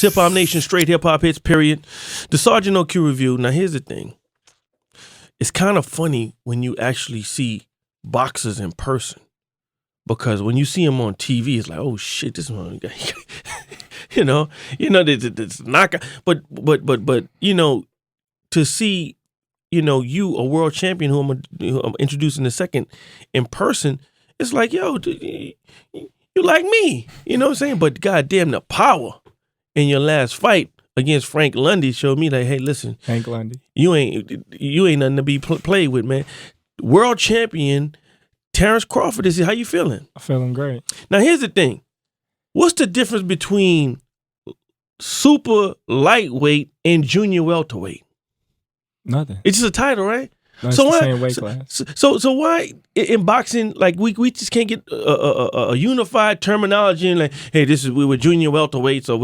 Hip Hop Nation, straight hip hop hits, period. The Sarge OQ Revue. Now, here's the thing. It's kind of funny when you actually see boxers in person, because when you see them on TV, it's like, oh shit, this one guy, this knockout. But to see, you, a world champion who I'm introducing in a second, in person, it's like, yo, you like me, you know what I'm saying? But goddamn, the power in your last fight against Frank Lundy showed me like, hey, listen, Frank Lundy, you ain't nothing to be played with, man. World champion Terence Crawford is here. How you feeling? I'm feeling great. Now here's the thing. What's the difference between super lightweight and junior welterweight? Nothing. It's just a title, right? No, it's the same weight class. So why in boxing, like we just can't get a unified terminology and like, hey, we were junior welterweights, or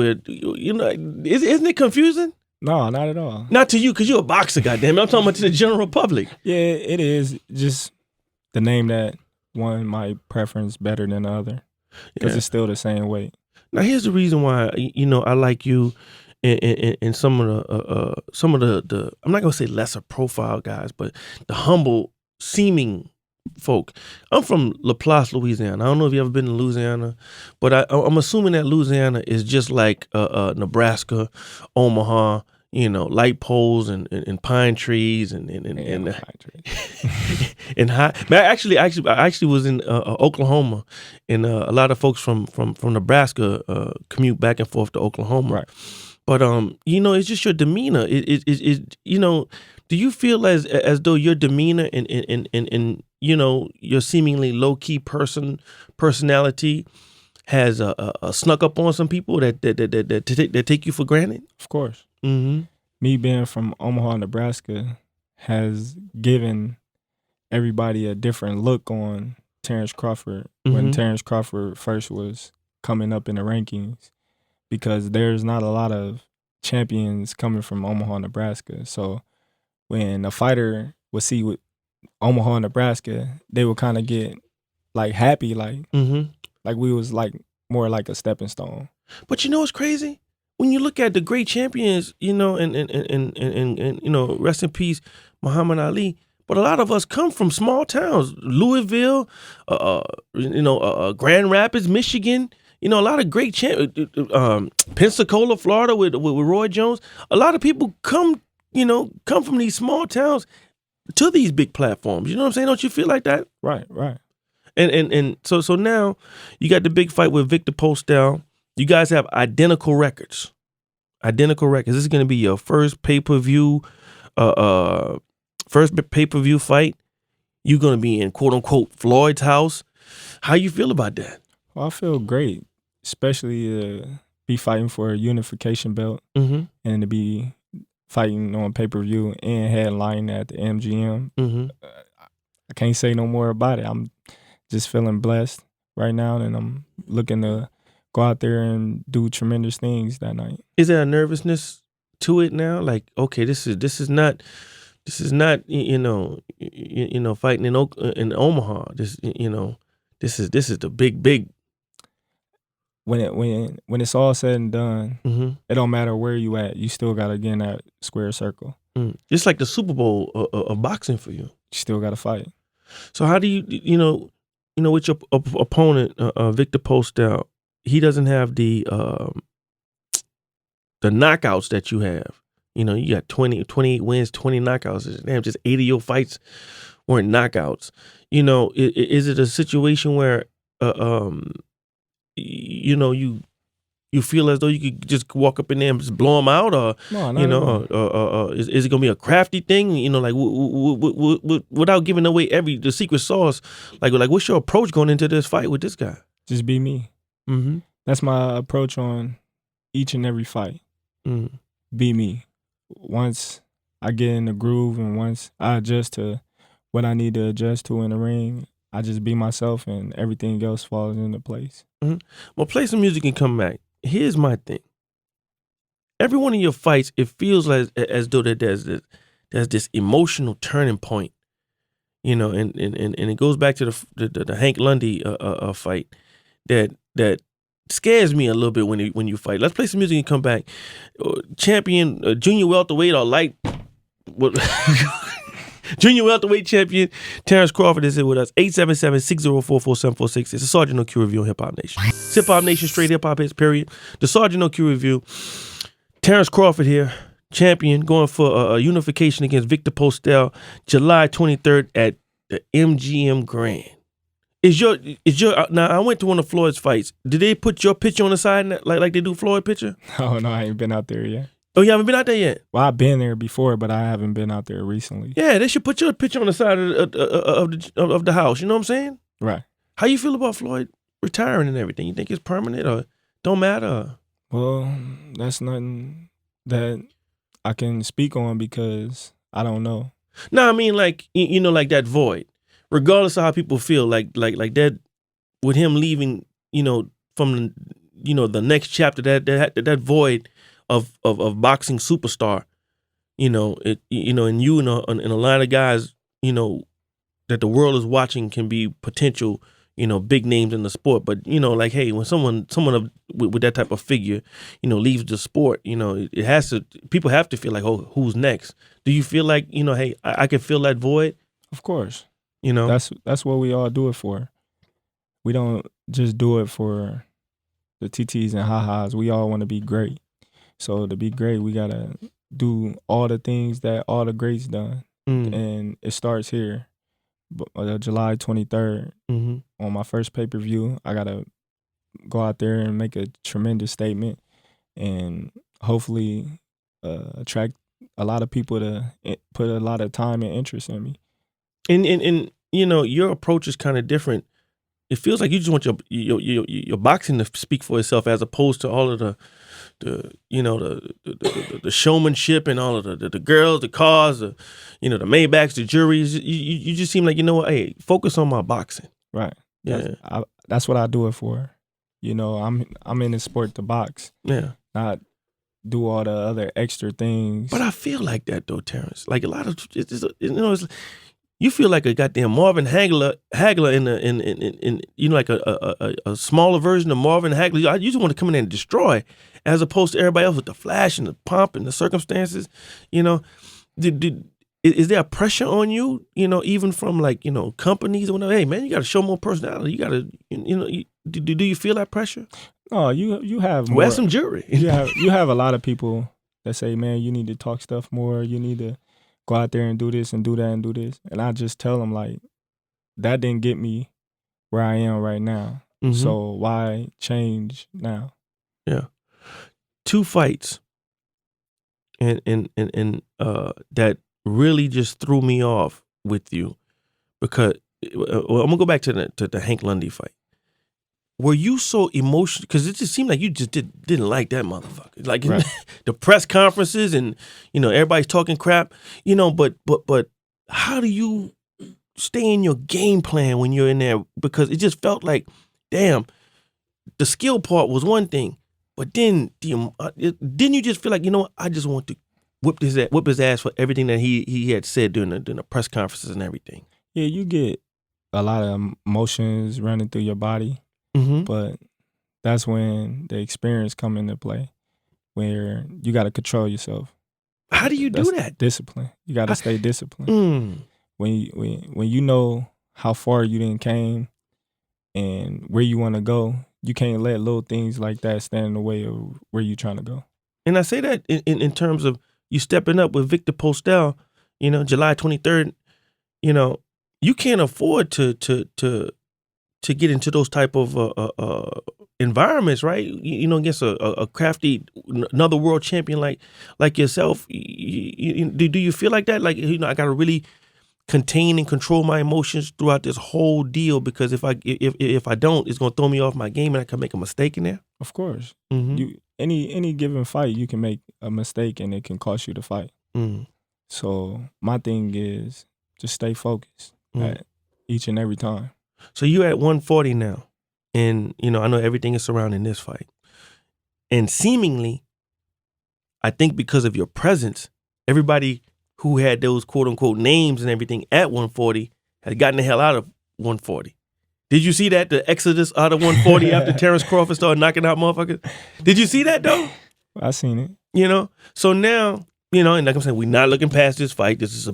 isn't it confusing? No, not at all. Not to you, because you're a boxer, goddamn it. I'm talking about to the general public. Yeah, it is just the name that one might preference better than the other, because it's still the same weight. Now here's the reason why I like you. And some of the I'm not gonna say lesser profile guys, but the humble seeming folk. I'm from LaPlace, Louisiana. I don't know if you ever been to Louisiana, but I'm assuming that Louisiana is just like Nebraska, Omaha. Light poles and pine trees and high. Man, I actually was in Oklahoma, and a lot of folks from Nebraska commute back and forth to Oklahoma. Right. But it's just your demeanor. Do you feel as though your demeanor and your seemingly low key personality has snuck up on some people that take you for granted? Of course. Mm-hmm. Me being from Omaha, Nebraska, has given everybody a different look on Terence Crawford when Terence Crawford first was coming up in the rankings, because there's not a lot of champions coming from Omaha, Nebraska. So when a fighter would see with Omaha, Nebraska, they would kind of get like happy, like we was like more like a stepping stone. But what's crazy? When you look at the great champions, and rest in peace, Muhammad Ali. But a lot of us come from small towns, Louisville, Grand Rapids, Michigan. A lot of great Pensacola, Florida, with Roy Jones. A lot of people come from these small towns to these big platforms. You know what I'm saying? Don't you feel like that? Right. And so now you got the big fight with Viktor Postol. You guys have identical records. This is going to be your first pay-per-view fight. You're going to be in quote unquote Floyd's house. How you feel about that? Well, I feel great, especially to be fighting for a unification belt and to be fighting on pay-per-view and headlining at the MGM. I can't say no more about it. I'm just feeling blessed right now, and I'm looking to go out there and do tremendous things that night. Is there a nervousness to it now? Like, okay, this is not fighting in Omaha. This is the big. When it's all said and done, it don't matter where you at. You still gotta get in that square circle. It's like the Super Bowl of boxing for you. You still gotta fight. So how do you with your opponent Viktor Postol? He doesn't have the knockouts that you have. You got 28 wins, 20 knockouts. Damn, just 8 of your fights weren't knockouts. Is it a situation where you feel as though you could just walk up in there and just blow them out, or is it gonna be a crafty thing? Without giving away the secret sauce. Like what's your approach going into this fight with this guy? Just be me. That's my approach on each and every fight. Be me. Once I get in the groove and once I adjust to what I need to adjust to in the ring, I just be myself and everything else falls into place. Well, play some music and come back. Here's my thing. Every one of your fights, it feels as though that there's this emotional turning point, and it goes back to the Hank Lundy fight that scares me a little bit when you fight. Let's play some music and come back. Champion, junior welterweight or light. What? Junior welterweight champion Terence Crawford is here with us. 877-604-4746. It's the Sarge OQ Revue on Hip Hop Nation. Hip Hop Nation, straight hip hop hits, period. The Sarge OQ Revue. Terence Crawford here, champion, going for a unification against Viktor Postol, July 23rd at the MGM Grand. Now I went to one of Floyd's fights. Did they put your picture on the side like they do Floyd picture? Oh no, I ain't been out there yet. Oh, you haven't been out there yet? Well, I've been there before, but I haven't been out there recently. Yeah, they should put your picture on the side of the house. You know what I'm saying? Right. How you feel about Floyd retiring and everything? You think it's permanent or don't matter? Well, that's nothing that I can speak on because I don't know. No, I mean like like that void. Regardless of how people feel, like that, with him leaving, from the next chapter, that void of boxing superstar, and you and a line of guys, that the world is watching can be potential, big names in the sport. But like, hey, when someone with that type of figure, leaves the sport, people have to feel like, oh, who's next? Do you feel like, hey, I can fill that void? Of course. That's what we all do it for. We don't just do it for the TTs and ha-has. We all want to be great. So to be great, we gotta do all the things that all the greats done, and it starts here. July 23rd, on my first pay-per-view, I gotta go out there and make a tremendous statement, and hopefully attract a lot of people to put a lot of time and interest in me. And your approach is kind of different. It feels like you just want your boxing to speak for itself, as opposed to all of the showmanship and all of the girls, the cars, the Maybachs, the juries. You just seem like, hey, focus on my boxing. Right. Yeah. That's what I do it for. I'm in the sport to box. Yeah. Not do all the other extra things. But I feel like that though, Terence. Like a lot of it's you feel like a goddamn Marvin Hagler in like a smaller version of Marvin Hagler. You just want to come in and destroy, as opposed to everybody else with the flash and the pomp and the circumstances. Is there a pressure on you? Even from like companies or whatever. Hey man, you got to show more personality. You got to do you feel that pressure? Oh, you have more. Wear some jury. you have a lot of people that say, man, you need to talk stuff more. You need to go out there and do this and do that and do this. And I just tell them, like, that didn't get me where I am right now. Mm-hmm. So why change now? Yeah. 2 fights and that really just threw me off with you, because I'm gonna go back to the Hank Lundy fight. Were you so emotional? Because it just seemed like you just didn't like that motherfucker. Like right. The press conferences and everybody's talking crap. But how do you stay in your game plan when you're in there? Because it just felt like, damn, the skill part was one thing, but then didn't you just feel like, I just want to whip his ass for everything that he had said during the press conferences and everything? Yeah, you get a lot of emotions running through your body. Mm-hmm. But that's when the experience come into play, where you got to control yourself. How do you do that? Discipline. You got to stay disciplined. When you know how far you done came and where you want to go, you can't let little things like that stand in the way of where you trying to go. And I say that in terms of you stepping up with Viktor Postol, July 23rd. You can't afford to get into those type of environments, right? Against a crafty, another world champion like yourself. Do you feel like that? Like, I got to really contain and control my emotions throughout this whole deal, because if I don't, it's gonna throw me off my game and I can make a mistake in there. Of course, any given fight, you can make a mistake and it can cost you the fight. So my thing is just stay focused at each and every time. So you're at 140 now, and I know everything is surrounding this fight. And seemingly, I think because of your presence, everybody who had those quote unquote names and everything at 140 had gotten the hell out of 140. Did you see that? The exodus out of 140 after Terence Crawford started knocking out motherfuckers? Did you see that, though? I seen it. You know? So now, you know, and like I'm saying, we're not looking past this fight. This is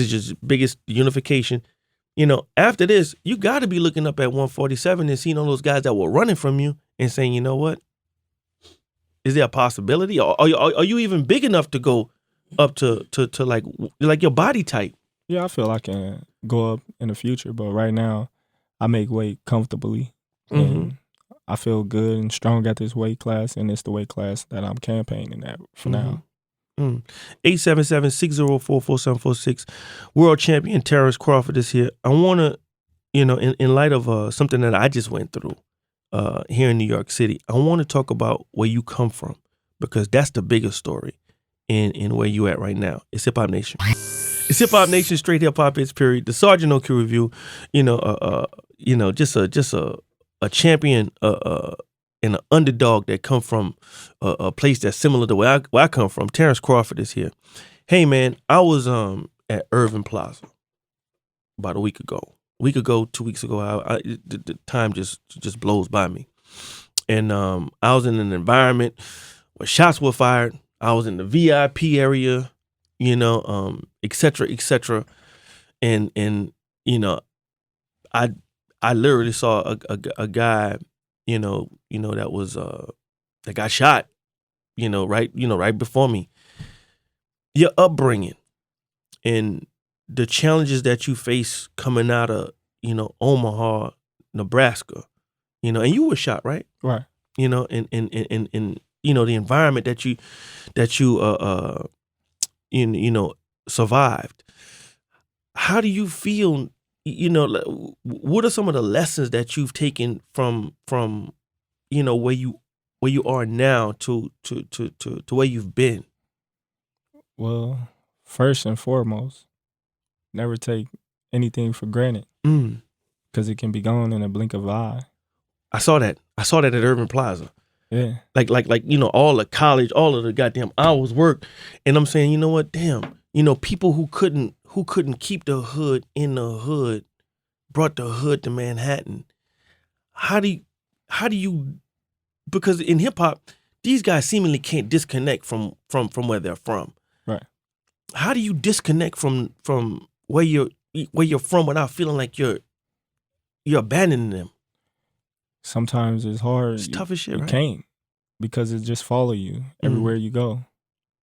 just biggest unification. You know, after this, you got to be looking up at 147 and seeing all those guys that were running from you and saying, you know what? Is there a possibility? Or are you even big enough to go up to like your body type? Yeah, I feel I can go up in the future, but right now, I make weight comfortably. And I feel good and strong at this weight class, and it's the weight class that I'm campaigning at for now. 877-604-4746. World champion Terence Crawford is here. I want to, you know, in light of something that I just went through here in New York City, I want to talk about where you come from, because that's the biggest story in where you at right now. It's Hip Hop Nation. It's Hip Hop Nation, straight hip hop hits, period. The Sarge OQ Revue, just a champion, and an underdog that come from a place that's similar to where I come from. Terence Crawford is here. Hey man, I was at Irving Plaza about a week ago, 2 weeks ago. The time just blows by me, and I was in an environment where shots were fired. I was in the VIP area, you know, et cetera, and you know, I literally saw a guy, you know that was that got shot, right before me. Your upbringing and the challenges that you face coming out of, Omaha, Nebraska, and you were shot, right? Right. And the environment that you survived. How do you feel? What are some of the lessons that you've taken from where you are now to where you've been? Well, first and foremost, never take anything for granted, because it can be gone in a blink of an eye. I saw that at Irving Plaza. Yeah. Like all the college, all of the goddamn hours work, and I'm saying, you know what, damn, people who couldn't keep the hood in the hood brought the hood to Manhattan. How do you, because in hip hop, these guys seemingly can't disconnect from where they're from. Right. How do you disconnect from where you're from without feeling like you're abandoning them? Sometimes it's hard. It's tough as shit, right? You can't, because it just follow you everywhere you go.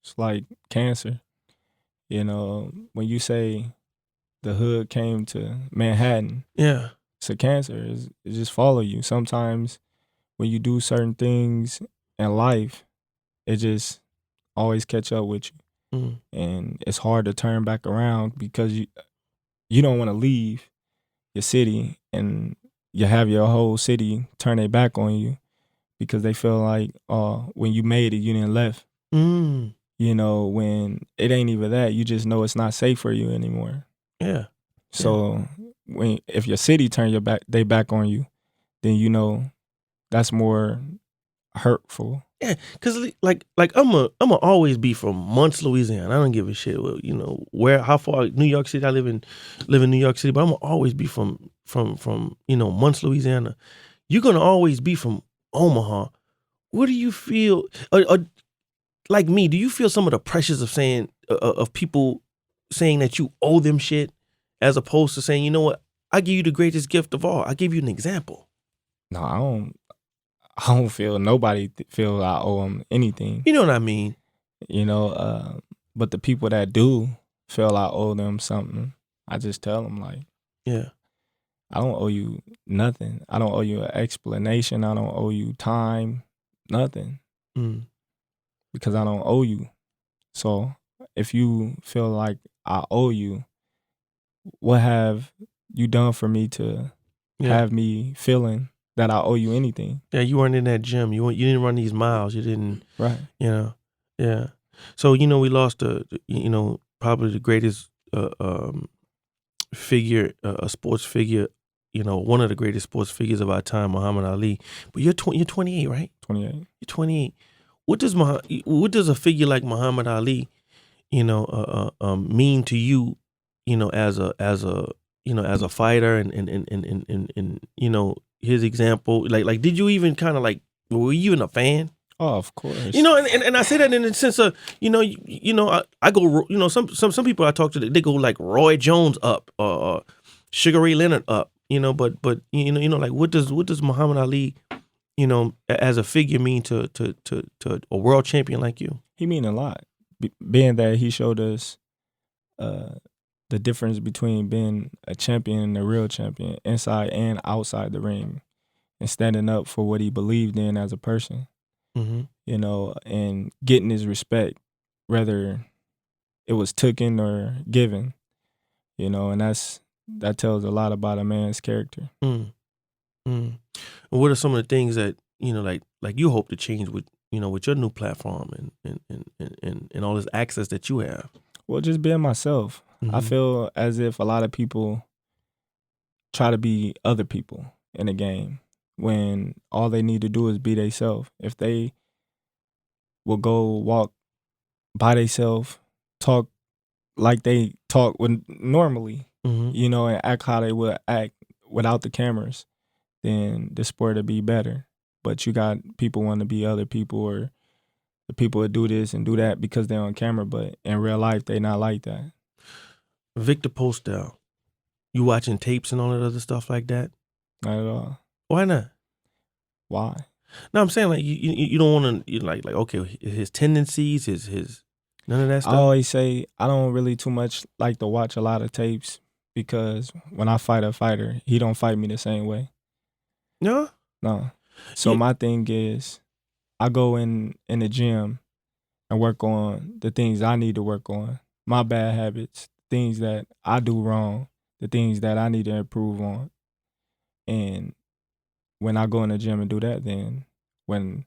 It's like cancer. When you say the hood came to Manhattan, yeah, it's a cancer. It just follow you. Sometimes when you do certain things in life, it just always catch up with you. And it's hard to turn back around, because you don't want to leave your city and you have your whole city turn their back on you, because they feel like, when you made it, you didn't left. When it ain't even that, you just know it's not safe for you anymore. Yeah. So if your city turn they back on you, then that's more hurtful. Yeah, cause like I'm always be from Muncie, Louisiana. I don't give a shit. How far New York City. I live in New York City, but I'm gonna always be from Muncie, Louisiana. You're gonna always be from Omaha. What do you feel? Like me, do you feel some of the pressures of saying of people saying that you owe them shit, as opposed to saying, you know what, I give you the greatest gift of all. I give you an example. No, I don't feel nobody feel I owe them anything. You know what I mean? But the people that do feel I owe them something, I just tell them, like, yeah, I don't owe you nothing. I don't owe you an explanation. I don't owe you time, nothing. Because I don't owe you. So if you feel like I owe you, what have you done for me to have me feeling that I owe you anything? Yeah, you weren't in that gym. You didn't run these miles. You didn't. Right. Yeah. So we lost probably the greatest figure, a sports figure. One of the greatest sports figures of our time, Muhammad Ali. But you're 28, right? 28. You're 28. What does a figure like Muhammad Ali, mean to you? As a as a fighter and you know, his example, like did you even kind of like, were you even a fan? Oh, of course. You know, and I say that in the sense of, I go, some people I talk to, they go like Roy Jones up, or Sugar Ray Leonard up, but like what does Muhammad Ali, as a figure mean to a world champion like you? He mean a lot, being that he showed us the difference between being a champion and a real champion, inside and outside the ring, and standing up for what he believed in as a person. Mm-hmm. And getting his respect, whether it was taken or given, and that tells a lot about a man's character. Mm. Mm. And what are some of the things that like you hope to change with with your new platform and all this access that you have? Well, just being myself. Mm-hmm. I feel as if a lot of people try to be other people in a game, when all they need to do is be themselves. If they will go walk by themselves, talk like they talk normally, mm-hmm. And act how they would act without the cameras, then the sport would be better. But you got people wanting to be other people, or the people that do this and do that because they're on camera, but in real life, they not like that. Viktor Postol, you watching tapes and all that other stuff like that? Not at all. Why not? Why? No, I'm saying like you don't want to like okay, his tendencies, his none of that stuff. I always say I don't really too much like to watch a lot of tapes, because when I fight a fighter, he don't fight me the same way. No? No. So my thing is, I go in the gym and work on the things I need to work on, my bad habits, things that I do wrong, the things that I need to improve on. And when I go in the gym and do that, then when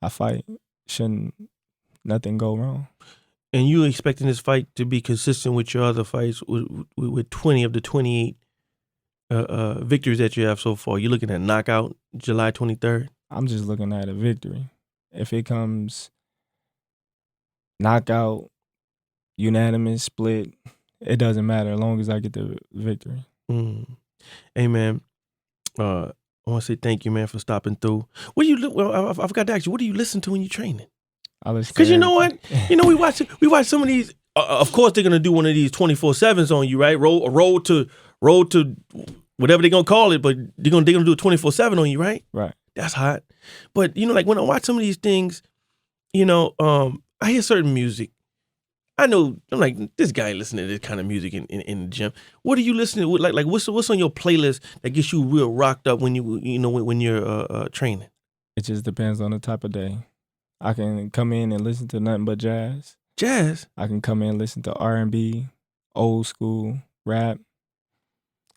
I fight, shouldn't nothing go wrong. And you expecting this fight to be consistent with your other fights, with 20 of the 28 victories that you have so far? You're looking at knockout July 23rd? I'm just looking at a victory. If it comes knockout, unanimous, split, it doesn't matter as long as I get the victory. Hey, man, I want to say thank you, man, for stopping through. What do you? Well, I forgot to ask you. What do you listen to when you're training? I listen. Because you know what, we watch some of these. Of course, they're gonna do one of these 24/7s on you, right? Road to whatever they're gonna call it, but they're gonna do a 24/7 on you, right? Right. That's hot. But like when I watch some of these things, I hear certain music. I know I'm like, this guy listening to this kind of music in the gym. What are you listening to? Like what's on your playlist that gets you real rocked up when when you're training? It just depends on the type of day. I can come in and listen to nothing but jazz. Jazz? I can come in and listen to R&B, old school, rap.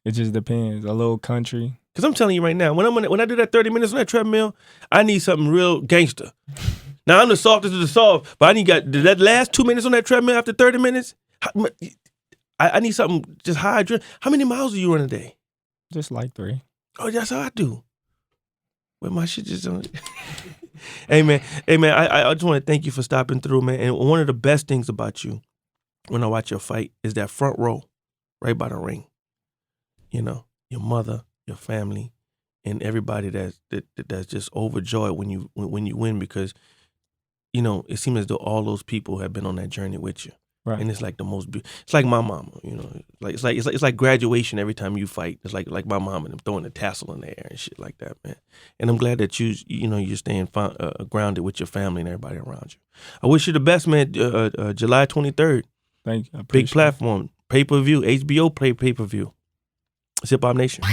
It just depends. A little country. Because I'm telling you right now, when I do that 30 minutes on that treadmill, I need something real gangster. Now, I'm the softest of the soft, but I need that last 2 minutes on that treadmill after 30 minutes, I need something just high. How many miles do you run a day? Just like 3. Oh, that's how I do. Well, my shit just on. Hey, man, I just want to thank you for stopping through, man. And one of the best things about you when I watch your fight is that front row right by the ring. Your mother, your family, and everybody that's just overjoyed when you win, because it seems as though all those people have been on that journey with you. Right. And it's like the most it's like my mama, like it's like graduation every time you fight. It's like my mama and them throwing the tassel in the air and shit like that, man. And I'm glad that you're staying grounded with your family and everybody around you. I wish you the best, man. July 23rd. Thank you. Big platform, pay-per-view, HBO pay-per-view. Hip Hop Nation.